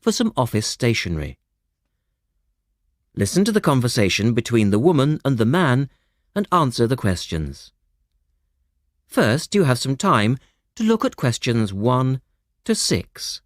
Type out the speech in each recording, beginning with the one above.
for some office stationery. Listen to the conversation between the woman and the man and answer the questions. First, you have some time to look at questions 1 to 6.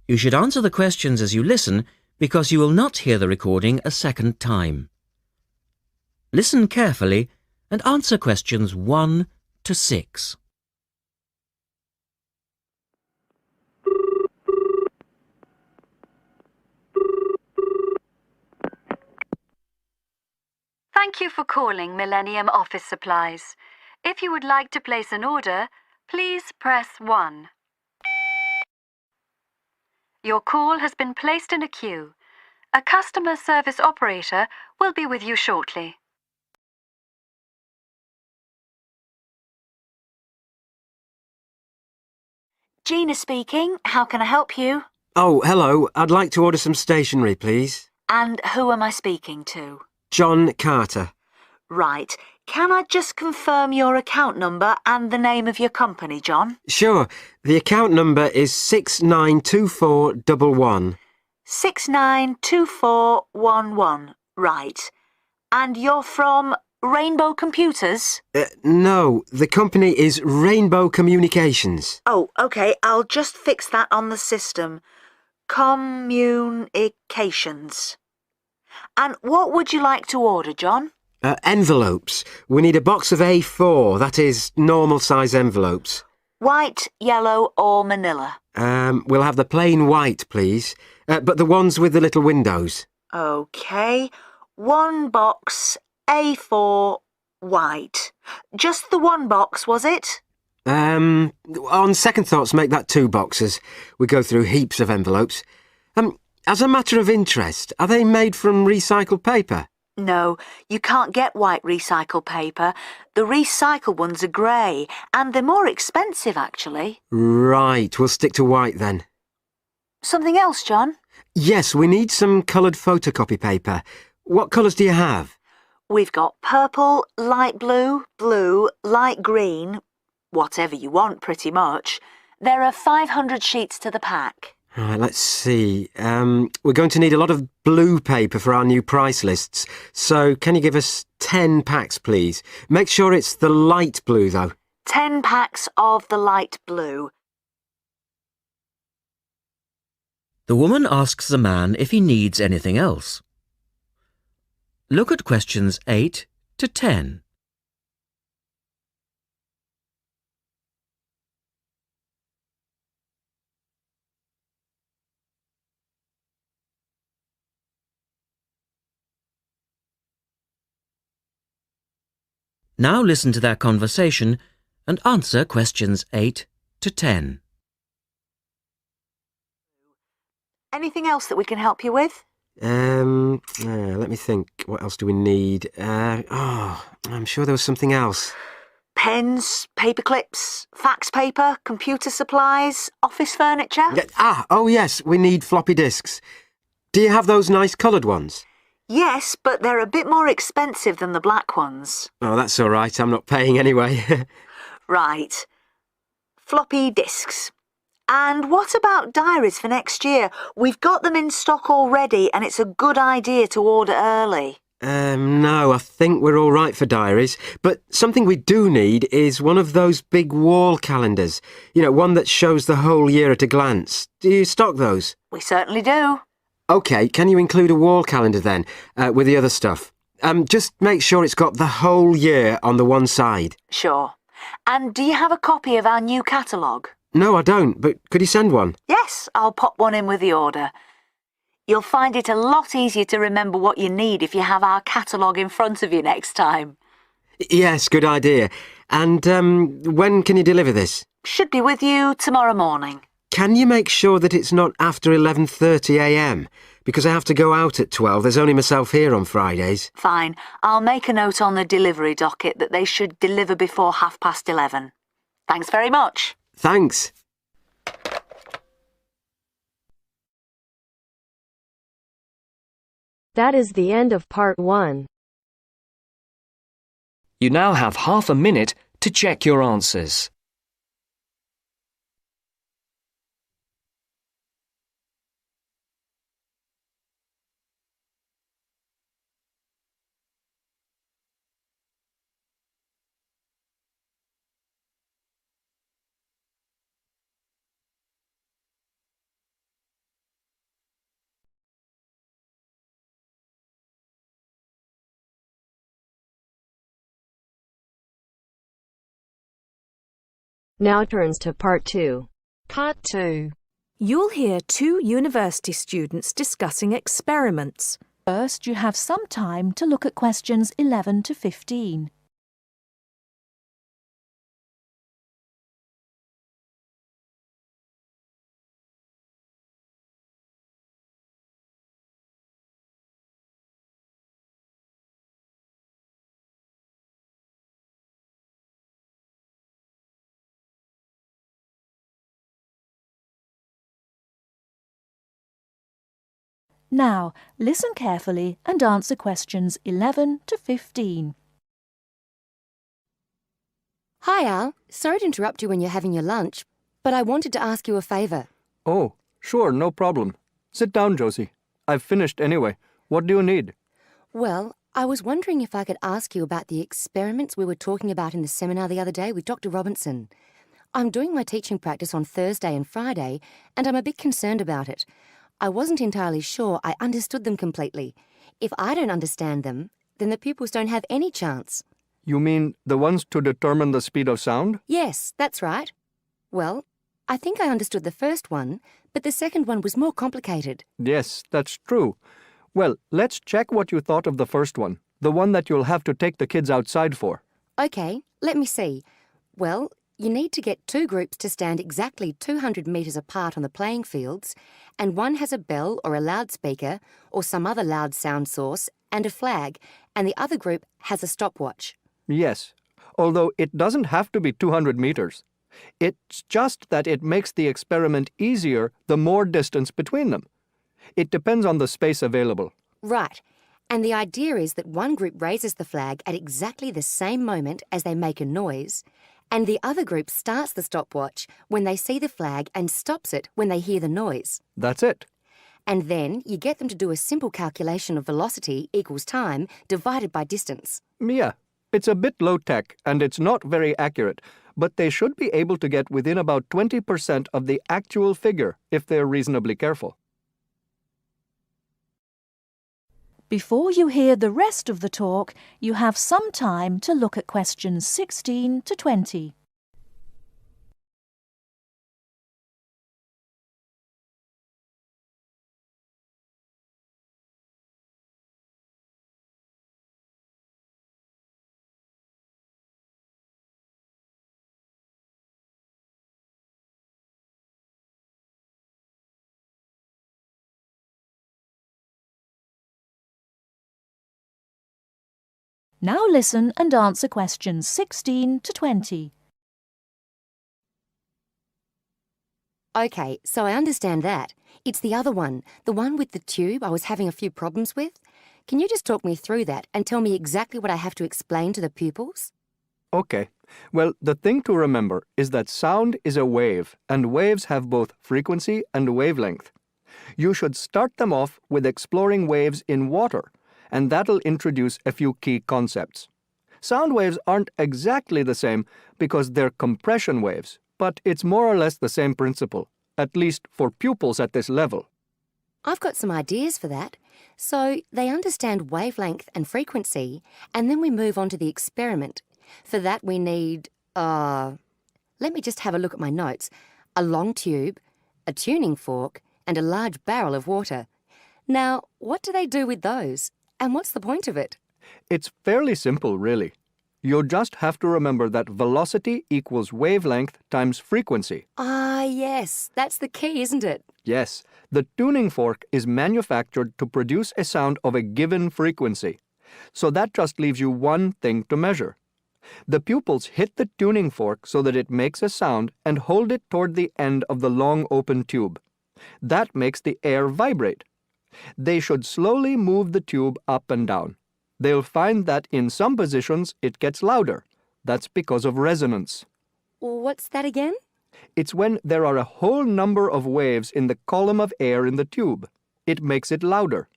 You should answer the questions as you listen because you will not hear the recording a second time. Listen carefully and answer questions 1 to 6. Thank you for calling Millennium Office Supplies. If you would like to place an order, please press 1. Your call has been placed in a queue. A customer service operator will be with you shortly. Gina speaking. How can I help you? Oh, hello. I'd like to order some stationery, please. And who am I speaking to? John Carter. Right. Can I just confirm your account number and the name of your company, John? Sure. The account number is 692411. 692411. Right. And you're from Rainbow Computers? No, the company is Rainbow Communications. Oh, OK. I'll just fix that on the system. Communications. And what would you like to order, John? Envelopes. We need a box of A4, that is, normal size envelopes. White, yellow or manila? We'll have the plain white, please. But the ones with the little windows. OK. 1 box, A4, white. Just the 1 box, was it? On second thoughts, make that 2 boxes. We go through heaps of envelopes. As a matter of interest, are they made from recycled paper? No, you can't get white recycled paper. The recycled ones are grey, and they're more expensive, actually. Right, we'll stick to white then. Something else, John? Yes, we need some coloured photocopy paper. What colours do you have? We've got purple, light blue, blue, light green, whatever you want, pretty much. There are 500 sheets to the pack. Right, let's see. We're going to need a lot of blue paper for our new price lists. So can you give us 10 packs, please? Make sure it's the light blue, though. 10 packs of the light blue. The woman asks the man if he needs anything else. Look at questions 8 to 10. Now listen to their conversation and answer questions 8 to 10. Anything else that we can help you with? Let me think. What else do we need? I'm sure there was something else. Pens, paper clips, fax paper, computer supplies, office furniture? Oh yes, we need floppy disks. Do you have those nice coloured ones? Yes, but they're a bit more expensive than the black ones. Oh, that's all right. I'm not paying anyway. Right. Floppy disks. And what about diaries for next year? We've got them in stock already and it's a good idea to order early. No, I think we're all right for diaries. But something we do need is one of those big wall calendars. You know, one that shows the whole year at a glance. Do you stock those? We certainly do. OK, can you include a wall calendar then, with the other stuff? Just make sure it's got the whole year on the one side. Sure. And do you have a copy of our new catalogue? No, I don't, but could you send one? Yes, I'll pop one in with the order. You'll find it a lot easier to remember what you need if you have our catalogue in front of you next time. Yes, good idea. And when can you deliver this? Should be with you tomorrow morning. Can you make sure that it's not after 11:30 a.m? because I have to go out at 12. There's only myself here on Fridays. Fine. I'll make a note on the delivery docket that they should deliver before 11:30. Thanks very much. Thanks. That is the end of part 1. You now have half a minute to check your answers. Now turns to part 2. Part 2. You'll hear 2 university students discussing experiments. First, you have some time to look at questions 11 to 15. Now, listen carefully and answer questions 11 to 15. Hi, Al. Sorry to interrupt you when you're having your lunch, but I wanted to ask you a favour. Oh, sure, no problem. Sit down, Josie. I've finished anyway. What do you need? Well, I was wondering if I could ask you about the experiments we were talking about in the seminar the other day with Dr. Robinson. I'm doing my teaching practice on Thursday and Friday, and I'm a bit concerned about it. I wasn't entirely sure I understood them completely. If I don't understand them, then the pupils don't have any chance. You mean the ones to determine the speed of sound? Yes, that's right. Well, I think I understood the first one, but the second one was more complicated. Yes, that's true. Well, let's check what you thought of the first one, the one that you'll have to take the kids outside for. OK, let me see. Well, you need to get 2 groups to stand exactly 200 metres apart on the playing fields, and one has a bell or a loudspeaker or some other loud sound source and a flag, and the other group has a stopwatch. Yes, although it doesn't have to be 200 meters. It's just that it makes the experiment easier the more distance between them. It depends on the space available. Right. And the idea is that one group raises the flag at exactly the same moment as they make a noise, and the other group starts the stopwatch when they see the flag and stops it when they hear the noise. That's it. And then you get them to do a simple calculation of velocity equals time divided by distance. Yeah, it's a bit low-tech and it's not very accurate, but they should be able to get within about 20% of the actual figure if they're reasonably careful. Before you hear the rest of the talk, you have some time to look at questions 16 to 20. Now listen and answer questions 16 to 20. OK, so I understand that. It's the other one, the one with the tube I was having a few problems with. Can you just talk me through that and tell me exactly what I have to explain to the pupils? Okay. Well, the thing to remember is that sound is a wave, and waves have both frequency and wavelength. You should start them off with exploring waves in water, and that'll introduce a few key concepts. Sound waves aren't exactly the same because they're compression waves, but it's more or less the same principle, at least for pupils at this level. I've got some ideas for that. So they understand wavelength and frequency, and then we move on to the experiment. For that we need, let me just have a look at my notes. A long tube, a tuning fork, and a large barrel of water. Now, what do they do with those? And what's the point of it? It's fairly simple, really. You just have to remember that velocity equals wavelength times frequency. Ah, yes, that's the key, isn't it? Yes, the tuning fork is manufactured to produce a sound of a given frequency. So that just leaves you one thing to measure. The pupils hit the tuning fork so that it makes a sound and hold it toward the end of the long open tube. That makes the air vibrate. They should slowly move the tube up and down. They'll find that in some positions it gets louder. That's because of resonance. What's that again? It's when there are a whole number of waves in the column of air in the tube. It makes it louder.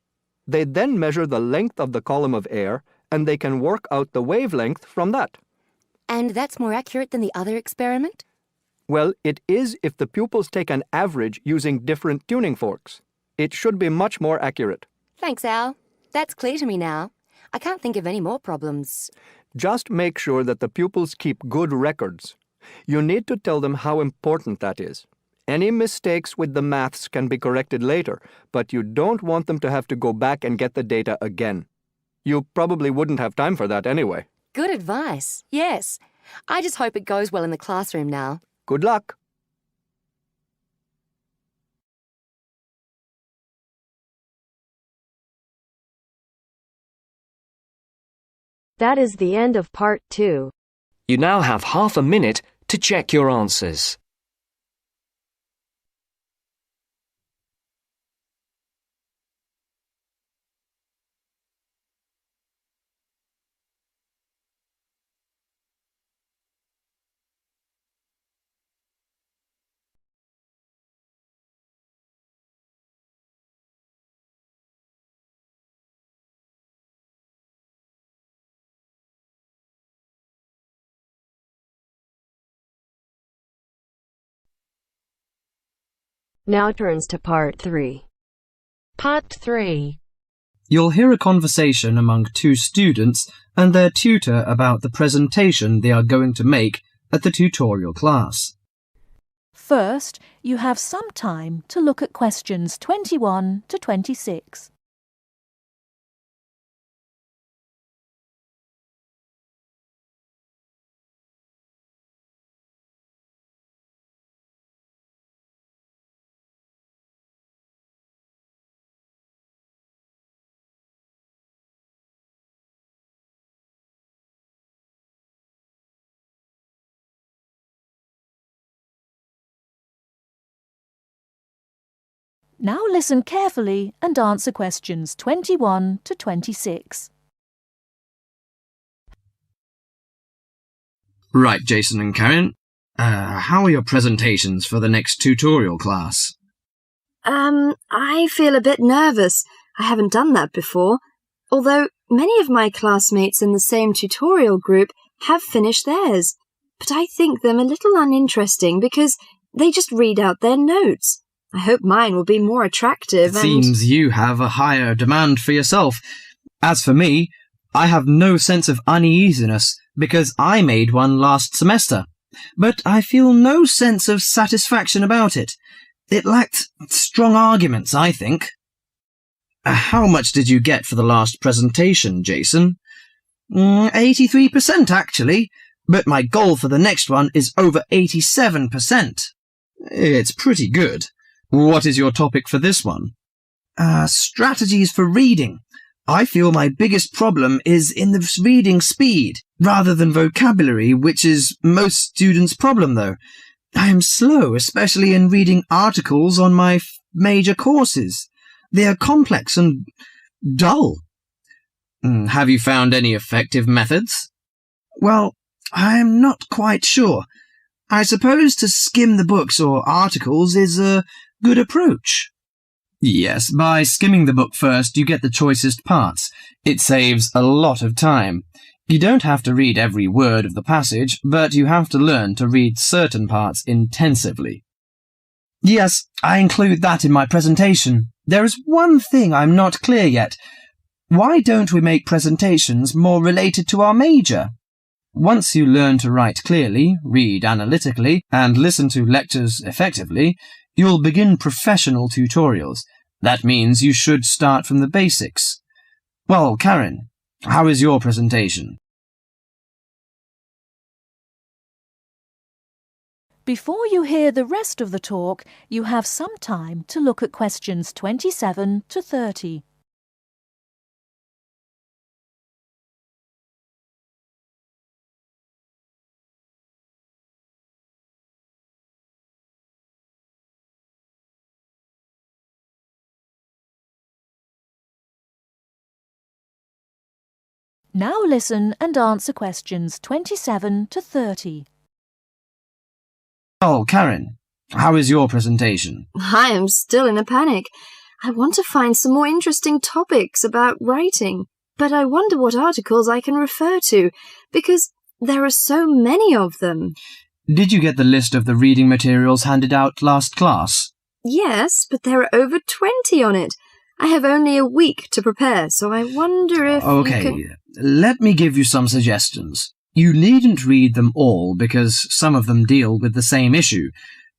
They then measure the length of the column of air, and they can work out the wavelength from that. And that's more accurate than the other experiment? Well, it is if the pupils take an average using different tuning forks. It should be much more accurate. Thanks, Al. That's clear to me now. I can't think of any more problems. Just make sure that the pupils keep good records. You need to tell them how important that is. Any mistakes with the maths can be corrected later, but you don't want them to have to go back and get the data again. You probably wouldn't have time for that anyway. Good advice, yes. I just hope it goes well in the classroom now. Good luck. That is the end of part 2. You now have half a minute to check your answers. Now turns to part 3. Part 3. You'll hear a conversation among two students and their tutor about the presentation they are going to make at the tutorial class. First, you have some time to look at questions 21 to 26. Now listen carefully and answer questions 21 to 26. Right, Jason and Karen. How are your presentations for the next tutorial class? I feel a bit nervous. I haven't done that before. Although many of my classmates in the same tutorial group have finished theirs. But I think them a little uninteresting because they just read out their notes. I hope mine will be more attractive It seems you have a higher demand for yourself. As for me, I have no sense of uneasiness because I made one last semester. But I feel no sense of satisfaction about it. It lacked strong arguments, I think. How much did you get for the last presentation, Jason? 83% actually, but my goal for the next one is over 87%. It's pretty good. What is your topic for this one? Strategies for reading. I feel my biggest problem is in the reading speed, rather than vocabulary, which is most students' problem, though. I am slow, especially in reading articles on my major courses. They are complex and dull. Have you found any effective methods? Well, I am not quite sure. I suppose to skim the books or articles is a good approach. Yes, by skimming the book first, you get the choicest parts. It saves a lot of time. You don't have to read every word of the passage, but you have to learn to read certain parts intensively. Yes, I include that in my presentation. There is one thing I'm not clear yet. Why don't we make presentations more related to our major? Once you learn to write clearly, read analytically, and listen to lectures effectively, you'll begin professional tutorials. That means you should start from the basics. Well, Karen, how is your presentation? Before you hear the rest of the talk, you have some time to look at questions 27 to 30. Now listen and answer questions 27 to 30. Oh, Karen, how is your presentation? I am still in a panic. I want to find some more interesting topics about writing, but I wonder what articles I can refer to, because there are so many of them. Did you get the list of the reading materials handed out last class? Yes, but there are over 20 on it. I have only a week to prepare, so I wonder if Okay, let me give you some suggestions. You needn't read them all because some of them deal with the same issue.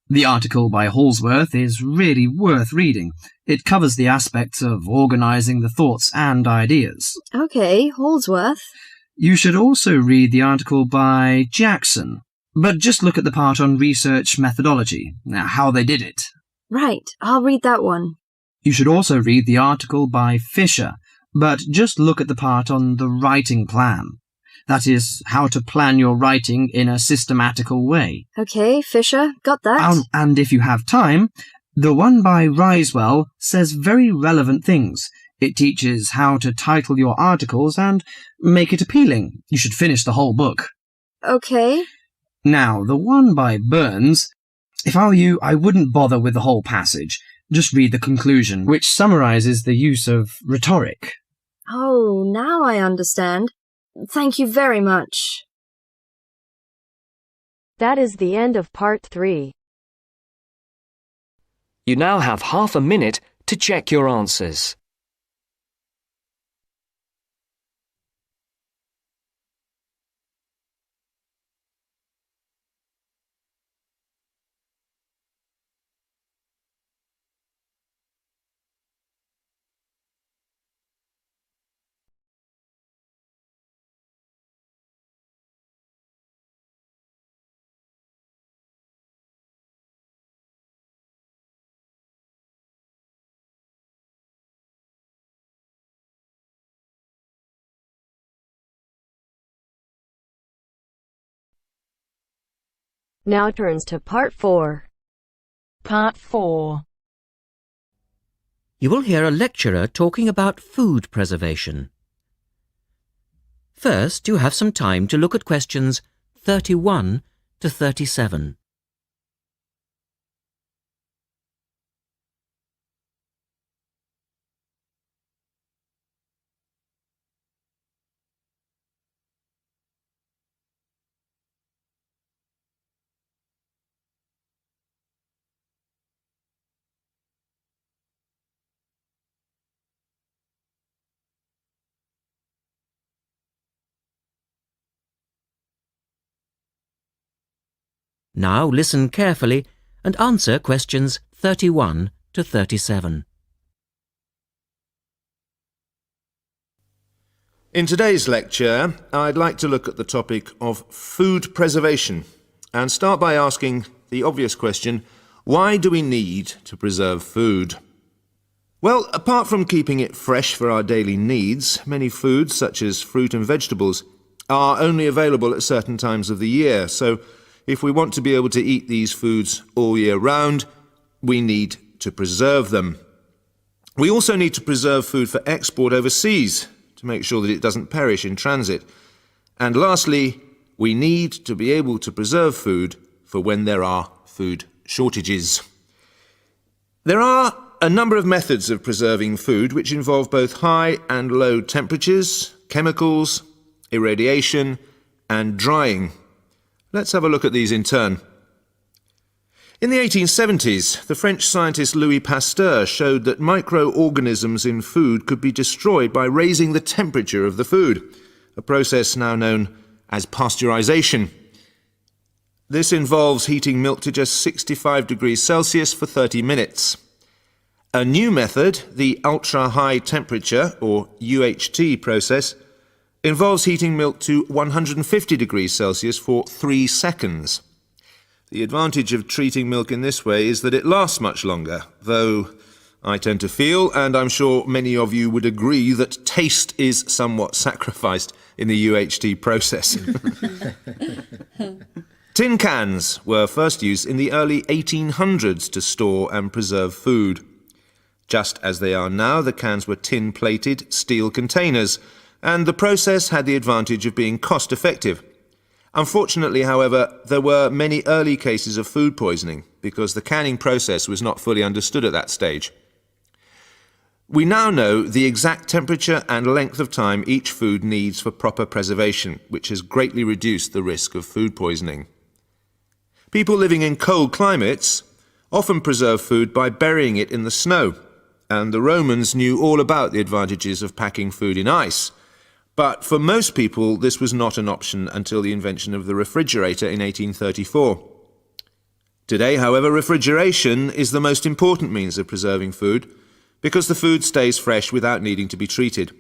The article by Halsworth is really worth reading. It covers the aspects of organising the thoughts and ideas. Okay, Halsworth. You should also read the article by Jackson, but just look at the part on research methodology, how they did it. Right, I'll read that one. You should also read the article by Fisher, but just look at the part on the writing plan. That is, how to plan your writing in a systematical way. Okay, Fisher, got that. And if you have time, the one by Risewell says very relevant things. It teaches how to title your articles and make it appealing. You should finish the whole book. Okay. Now, the one by Burns, if I were you, I wouldn't bother with the whole passage. Just read the conclusion, which summarises the use of rhetoric. Oh, now I understand. Thank you very much. That is the end of part 3. You now have half a minute to check your answers. Now turns to part 4. Part 4. You will hear a lecturer talking about food preservation. First, you have some time to look at questions 31 to 37. Now listen carefully and answer questions 31 to 37. In today's lecture, I'd like to look at the topic of food preservation and start by asking the obvious question, why do we need to preserve food? Well, apart from keeping it fresh for our daily needs, many foods, such as fruit and vegetables, are only available at certain times of the year, so if we want to be able to eat these foods all year round, we need to preserve them. We also need to preserve food for export overseas to make sure that it doesn't perish in transit. And lastly, we need to be able to preserve food for when there are food shortages. There are a number of methods of preserving food which involve both high and low temperatures, chemicals, irradiation, and drying. Let's have a look at these in turn. In the 1870s, the French scientist Louis Pasteur showed that microorganisms in food could be destroyed by raising the temperature of the food, a process now known as pasteurization. This involves heating milk to just 65 degrees Celsius for 30 minutes. A new method, the ultra-high temperature, or UHT process, involves heating milk to 150 degrees Celsius for 3 seconds. The advantage of treating milk in this way is that it lasts much longer, though I tend to feel, and I'm sure many of you would agree, that taste is somewhat sacrificed in the UHT process. Tin cans were first used in the early 1800s to store and preserve food. Just as they are now, the cans were tin-plated steel containers, and the process had the advantage of being cost-effective. Unfortunately, however, there were many early cases of food poisoning because the canning process was not fully understood at that stage. We now know the exact temperature and length of time each food needs for proper preservation, which has greatly reduced the risk of food poisoning. People living in cold climates often preserve food by burying it in the snow, and the Romans knew all about the advantages of packing food in ice. But for most people, this was not an option until the invention of the refrigerator in 1834. Today, however, refrigeration is the most important means of preserving food because the food stays fresh without needing to be treated.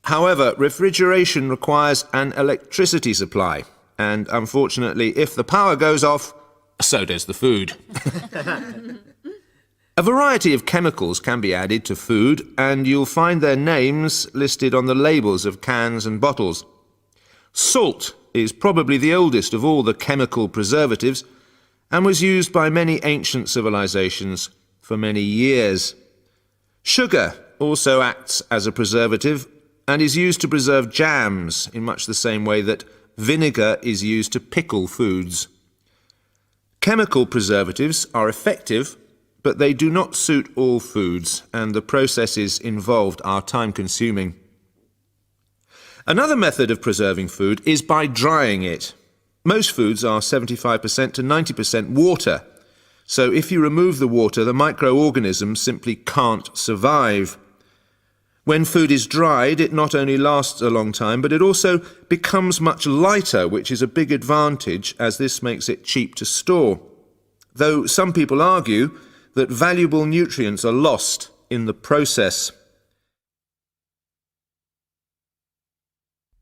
However, refrigeration requires an electricity supply, and unfortunately, if the power goes off, so does the food. A variety of chemicals can be added to food, and you'll find their names listed on the labels of cans and bottles. Salt is probably the oldest of all the chemical preservatives and was used by many ancient civilizations for many years. Sugar also acts as a preservative and is used to preserve jams in much the same way that vinegar is used to pickle foods. Chemical preservatives are effective, but they do not suit all foods, and the processes involved are time-consuming. Another method of preserving food is by drying it. Most foods are 75% to 90% water, so if you remove the water, the microorganisms simply can't survive. When food is dried, it not only lasts a long time, but it also becomes much lighter, which is a big advantage, as this makes it cheap to store. Though some people argue that valuable nutrients are lost in the process.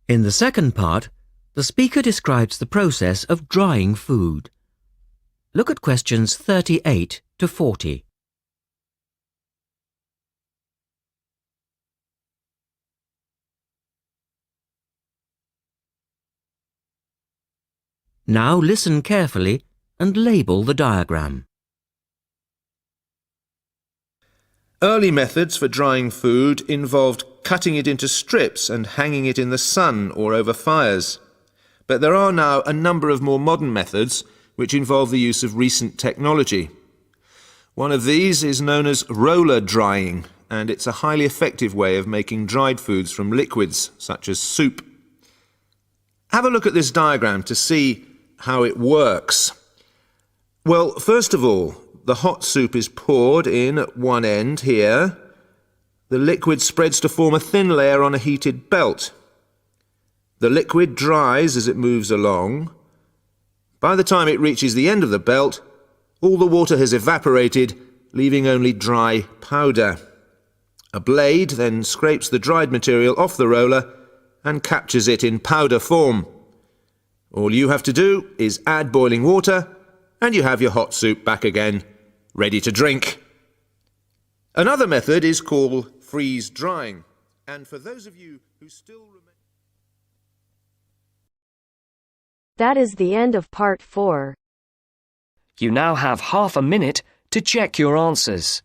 In the second part, the speaker describes the process of drying food. Look at questions 38 to 40. Now listen carefully and label the diagram. Early methods for drying food involved cutting it into strips and hanging it in the sun or over fires. But there are now a number of more modern methods which involve the use of recent technology. One of these is known as roller drying, and it's a highly effective way of making dried foods from liquids, such as soup. Have a look at this diagram to see how it works. Well, first of all, the hot soup is poured in at one end here. The liquid spreads to form a thin layer on a heated belt. The liquid dries as it moves along. By the time it reaches the end of the belt, all the water has evaporated, leaving only dry powder. A blade then scrapes the dried material off the roller and captures it in powder form. All you have to do is add boiling water, and you have your hot soup back again, ready to drink. Another method is called freeze drying, and for those of you who still remember... That is the end of part 4. You now have half a minute to check your answers.